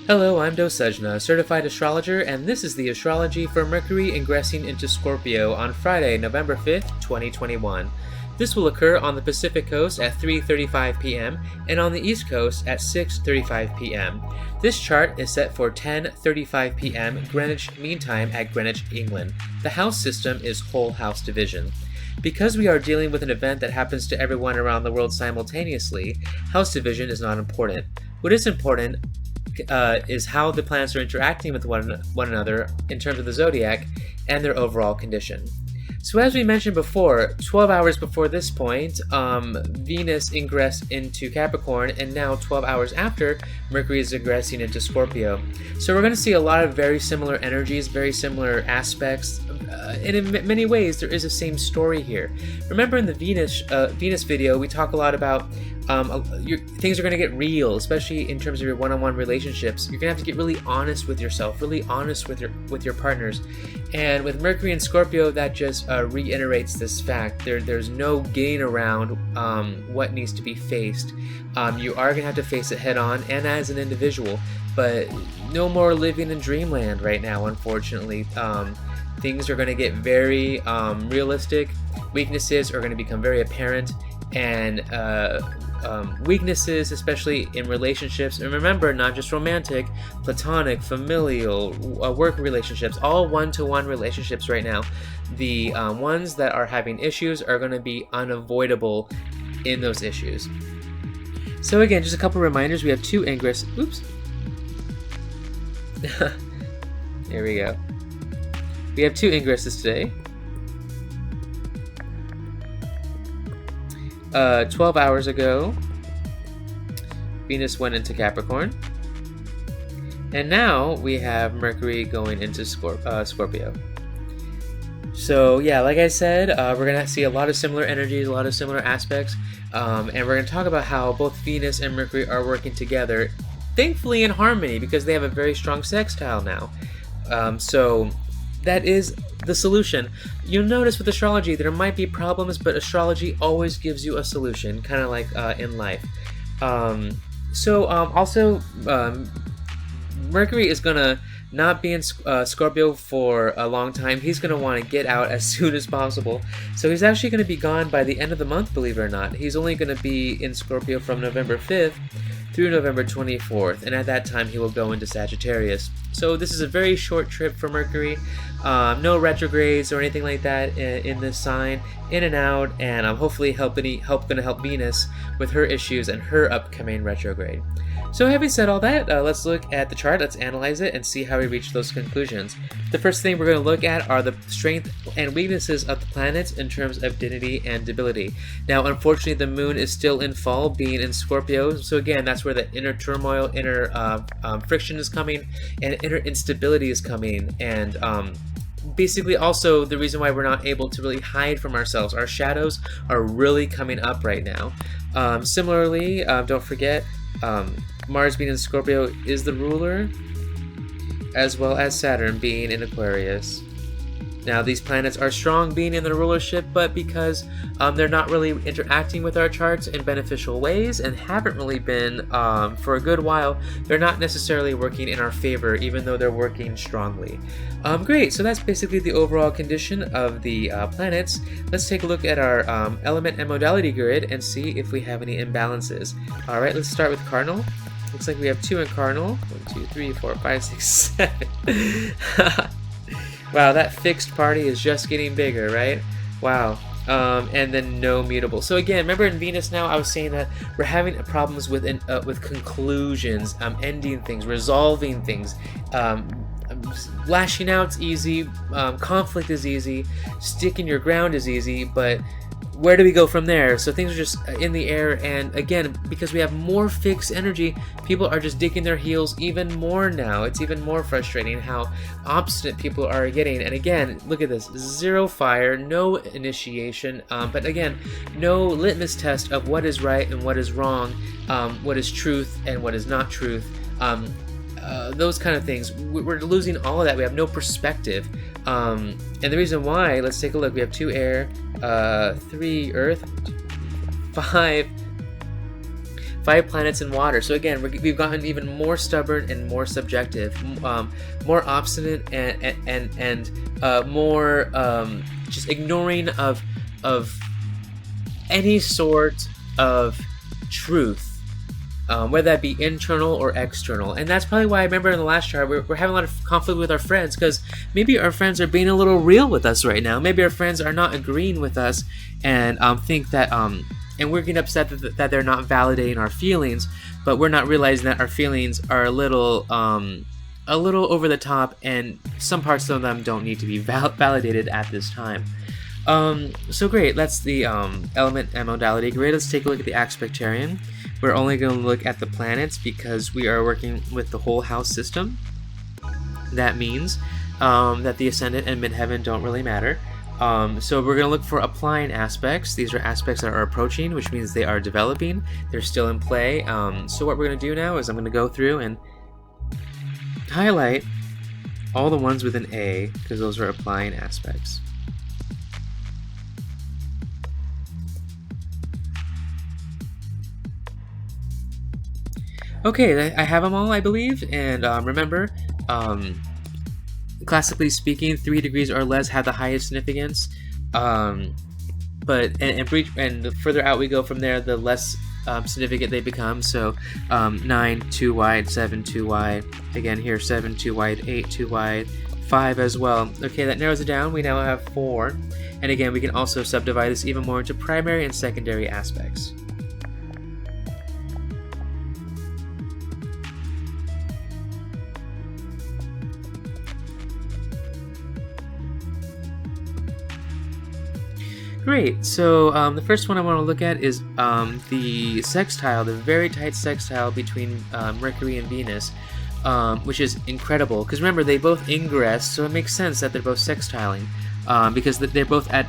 Hello, I'm Dosajna, certified astrologer, and this is the astrology for Mercury ingressing into Scorpio on Friday, November 5th, 2021. This will occur on the Pacific Coast at 3:35 p.m. and on the East Coast at 6:35 p.m. This chart is set for 10:35 p.m. Greenwich Mean Time at Greenwich, England. The house system is whole house division. Because we are dealing with an event that happens to everyone around the world simultaneously, house division is not important. What is important is how the planets are interacting with one another in terms of the zodiac and their overall condition. So as we mentioned before, 12 hours before this point, Venus ingressed into Capricorn, and now 12 hours after, Mercury is ingressing into Scorpio. So we're going to see a lot of very similar energies, very similar aspects, and in many ways there is the same story here. Remember in the Venus video, we talk a lot about things are going to get real, especially in terms of your one-on-one relationships. You're going to have to get really honest with yourself, really honest with your partners. And with Mercury and Scorpio, that just reiterates this fact. There's no getting around what needs to be faced. You are going to have to face it head on and as an individual, but no more living in dreamland right now, unfortunately. Things are going to get very realistic. Weaknesses are going to become very apparent, and weaknesses, especially in relationships, and remember, not just romantic, platonic, familial, work relationships, all one-to-one relationships right now. The ones that are having issues are going to be unavoidable in those issues. So again, just a couple reminders. We have two ingress. Oops. There we go. We have two ingresses today. 12 hours ago, Venus went into Capricorn, and now we have Mercury going into Scorpio. So yeah, like I said, we're going to see a lot of similar energies, a lot of similar aspects, and we're going to talk about how both Venus and Mercury are working together, thankfully in harmony, because they have a very strong sextile now. So that is the solution. You'll notice with astrology there might be problems, but astrology always gives you a solution, kind of like in life. Also, Mercury is gonna not be in Scorpio for a long time. He's gonna want to get out as soon as possible. So he's actually gonna be gone by the end of the month, believe it or not. He's only gonna be in Scorpio from November 5th through November 24th, and at that time he will go into Sagittarius. So this is a very short trip for Mercury. No retrogrades or anything like that in this sign, in and out, and I'm hopefully going to help Venus with her issues and her upcoming retrograde. So having said all that, let's look at the chart, let's analyze it, and see how we reach those conclusions. The first thing we're going to look at are the strength and weaknesses of the planets in terms of dignity and debility. Now, unfortunately, the moon is still in fall, being in Scorpio, so again, that's where the inner turmoil, inner friction is coming, and inner instability is coming, and basically also the reason why we're not able to really hide from ourselves. Our shadows are really coming up right now. Similarly, don't forget, Mars being in Scorpio is the ruler, as well as Saturn being in Aquarius. Now, these planets are strong being in their rulership, but because they're not really interacting with our charts in beneficial ways and haven't really been for a good while, they're not necessarily working in our favor, even though they're working strongly. Great, so that's basically the overall condition of the planets. Let's take a look at our element and modality grid and see if we have any imbalances. All right, let's start with Cardinal. Looks like we have 2 in Cardinal. 1, 2, 3, 4, 5, 6, 7. Wow, that fixed party is just getting bigger, right? Wow. And then no mutable. So again, remember in Venus now, I was saying that we're having problems with conclusions, ending things, resolving things. Lashing out's easy, conflict is easy, sticking your ground is easy, but where do we go from there? So things are just in the air, and again, because we have more fixed energy, people are just digging their heels even more now. It's even more frustrating how obstinate people are getting. And again, look at this, 0 fire, no initiation, but again, no litmus test of what is right and what is wrong, what is truth and what is not truth. Those kind of things. We're losing all of that. We have no perspective. And the reason why, let's take a look. We have 2 air, 3 earth, 5 5 planets in water. So again, we've gotten even more stubborn and more subjective, more obstinate, and more just ignoring of any sort of truth. Whether that be internal or external. And that's probably why I remember in the last chart we're having a lot of conflict with our friends, because maybe our friends are being a little real with us right now. Maybe our friends are not agreeing with us and think that and we're getting upset that they're not validating our feelings, but we're not realizing that our feelings are a little over the top, and some parts of them don't need to be validated at this time. So great, that's the element and modality. Great, let's take a look at the aspectarian. We're only going to look at the planets because we are working with the whole house system. That means that the ascendant and midheaven don't really matter. So we're going to look for applying aspects. These are aspects that are approaching, which means they are developing. They're still in play. So what we're going to do now is I'm going to go through and highlight all the ones with an A, because those are applying aspects. Okay, I have them all, I believe, and remember, classically speaking, 3 degrees or less have the highest significance, but the further out we go from there, the less significant they become. So 9 too wide, 7 too wide, again here 7 too wide, 8 too wide, 5 as well. Okay, that narrows it down. We now have 4, and again we can also subdivide this even more into primary and secondary aspects. Great, so the first one I want to look at is the sextile, the very tight sextile between Mercury and Venus, which is incredible, because remember, they both ingress, so it makes sense that they're both sextiling, because they're both at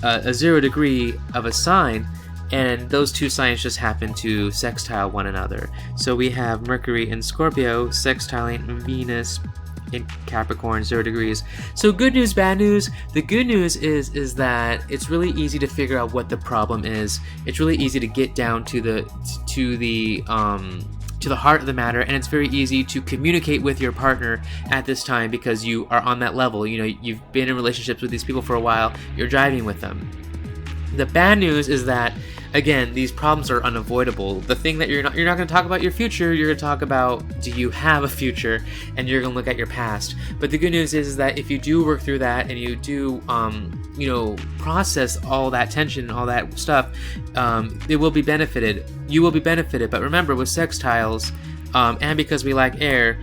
a 0 degree of a sign, and those two signs just happen to sextile one another. So we have Mercury in Scorpio sextiling Venus in Capricorn, 0 degrees. So good news, bad news. The good news is that it's really easy to figure out what the problem is. It's really easy to get down to the heart of the matter, and it's very easy to communicate with your partner at this time because you are on that level. You know, you've been in relationships with these people for a while. You're driving with them. The bad news is that, again, these problems are unavoidable. The thing that you're not going to talk about your future, you're going to talk about, do you have a future, and you're going to look at your past. But the good news is that if you do work through that and you do process all that tension, all that stuff, it will be benefited. You will be benefited. But remember, with sextiles, and because we lack air,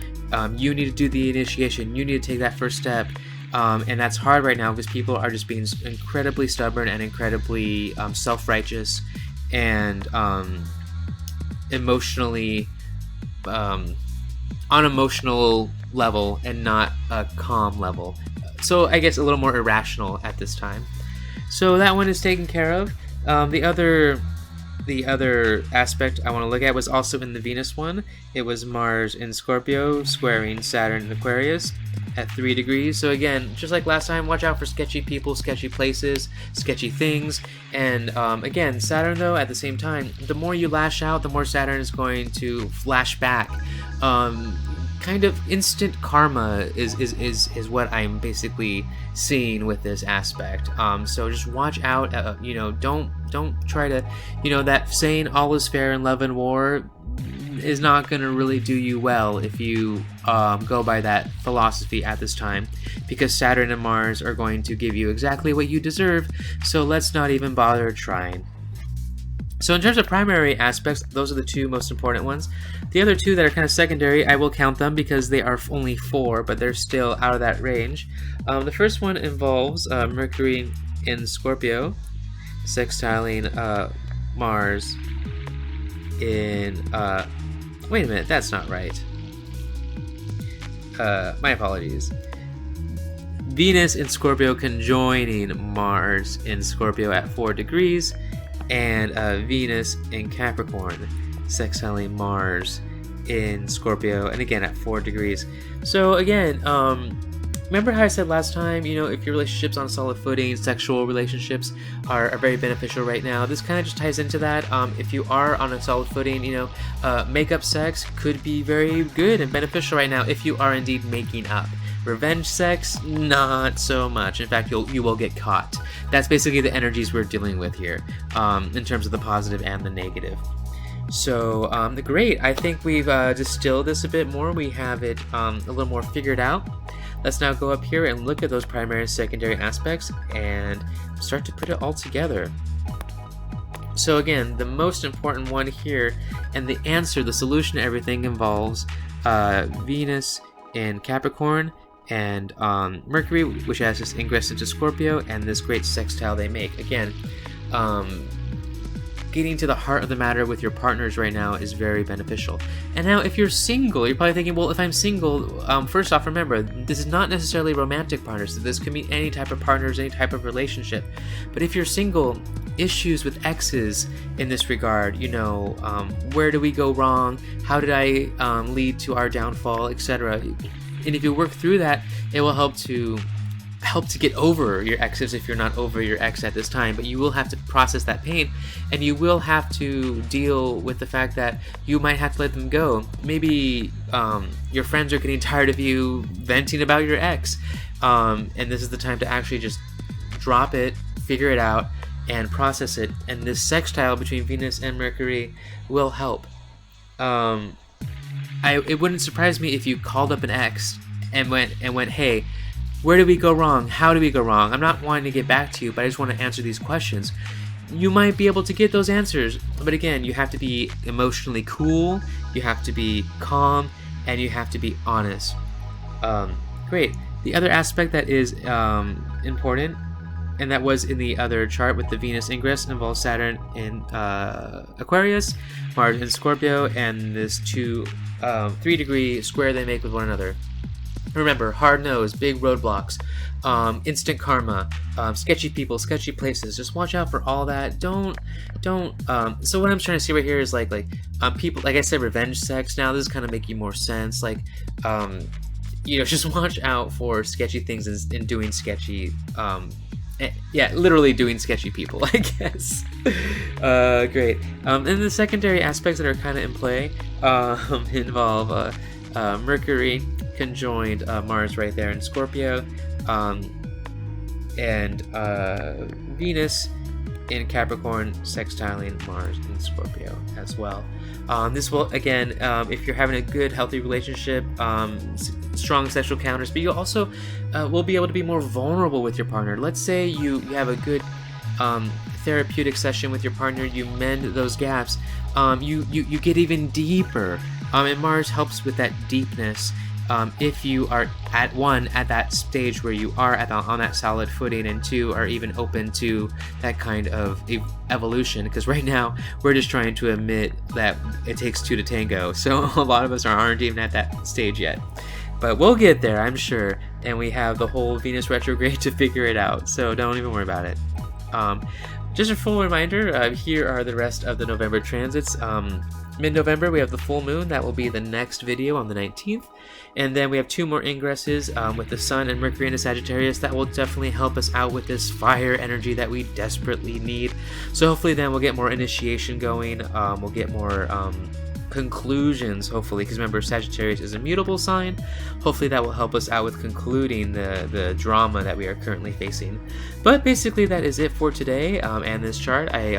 you need to do the initiation. You need to take that first step. And that's hard right now because people are just being incredibly stubborn and incredibly self-righteous and emotionally on emotional level and not a calm level. So I guess a little more irrational at this time. So that one is taken care of. The other aspect I want to look at was also in the Venus one. It was Mars in Scorpio squaring Saturn in Aquarius at 3 degrees. So again, just like last time, watch out for sketchy people, sketchy places, sketchy things. And again, Saturn though, at the same time, the more you lash out, the more Saturn is going to flash back. Kind of instant karma is what I'm basically seeing with this aspect. So just watch out. Don't try to, that saying all is fair in love and war is not going to really do you well if you go by that philosophy at this time, because Saturn and Mars are going to give you exactly what you deserve. So let's not even bother trying. So in terms of primary aspects, those are the two most important ones. The other two that are kind of secondary, I will count them because they are only 4, but they're still out of that range. The first one involves Mercury in Scorpio sextiling Mars in... wait a minute, that's not right. My apologies. Venus in Scorpio conjoining Mars in Scorpio at 4 degrees. And Venus in Capricorn sextiling Mars in Scorpio, and again at 4 degrees. So again, remember how I said last time, if your relationship's on a solid footing, sexual relationships are very beneficial right now. This kind of just ties into that. If you are on a solid footing, make-up sex could be very good and beneficial right now if you are indeed making up. Revenge sex, not so much. In fact, you will get caught. That's basically the energies we're dealing with here, in terms of the positive and the negative. So, great. I think we've distilled this a bit more. We have it a little more figured out. Let's now go up here and look at those primary and secondary aspects and start to put it all together. So again, the most important one here, and the answer, the solution to everything, involves Venus in Capricorn and Mercury, which has this ingress into Scorpio, and this great sextile they make. Again, getting to the heart of the matter with your partners right now is very beneficial. And now, if you're single, you're probably thinking, well, if I'm single, first off, remember, this is not necessarily romantic partners. This could be any type of partners, any type of relationship. But if you're single, issues with exes in this regard, where do we go wrong? How did I lead to our downfall, etc. And if you work through that, it will help to get over your exes if you're not over your ex at this time. But you will have to process that pain, and you will have to deal with the fact that you might have to let them go. Maybe your friends are getting tired of you venting about your ex, and this is the time to actually just drop it, figure it out, and process it. And this sextile between Venus and Mercury will help. It wouldn't surprise me if you called up an ex and went, hey, where did we go wrong? How did we go wrong? I'm not wanting to get back to you, but I just want to answer these questions. You might be able to get those answers, but again, you have to be emotionally cool, you have to be calm, and you have to be honest. Great. The other aspect that is important, and that was in the other chart with the Venus ingress, involves Saturn in Aquarius, Mars in Scorpio, and this 3-degree square they make with one another. Remember, hard nose, big roadblocks, instant karma, sketchy people, sketchy places. Just watch out for all that. Don't. So what I'm trying to see right here is like people, like I said, revenge sex. Now this is kind of making more sense. Just watch out for sketchy things and doing sketchy. Literally doing sketchy people, I guess. Great. And the secondary aspects that are kind of in play involve Mercury conjoined Mars right there in Scorpio, and Venus in Capricorn sextiling Mars in Scorpio as well. This will, again, if you're having a good, healthy relationship, strong sexual counters, but you also will be able to be more vulnerable with your partner. Let's say you have a good therapeutic session with your partner, you mend those gaps, you get even deeper, and Mars helps with that deepness. If you are at that stage where you are on that solid footing, and 2 are even open to that kind of evolution, because right now we're just trying to admit that it takes 2 to tango, so a lot of us aren't even at that stage yet. But we'll get there, I'm sure, and we have the whole Venus retrograde to figure it out, so don't even worry about it. Just a full reminder, here are the rest of the November transits. Mid-November, we have the full moon. That will be the next video on the 19th. And then we have 2 more ingresses with the Sun and Mercury into Sagittarius. That will definitely help us out with this fire energy that we desperately need. So hopefully then we'll get more initiation going. We'll get more conclusions, hopefully, because remember, Sagittarius is a mutable sign. Hopefully that will help us out with concluding the drama that we are currently facing. But basically that is it for today and this chart. I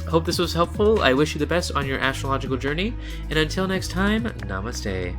hope this was helpful. I wish you the best on your astrological journey, and until next time, namaste.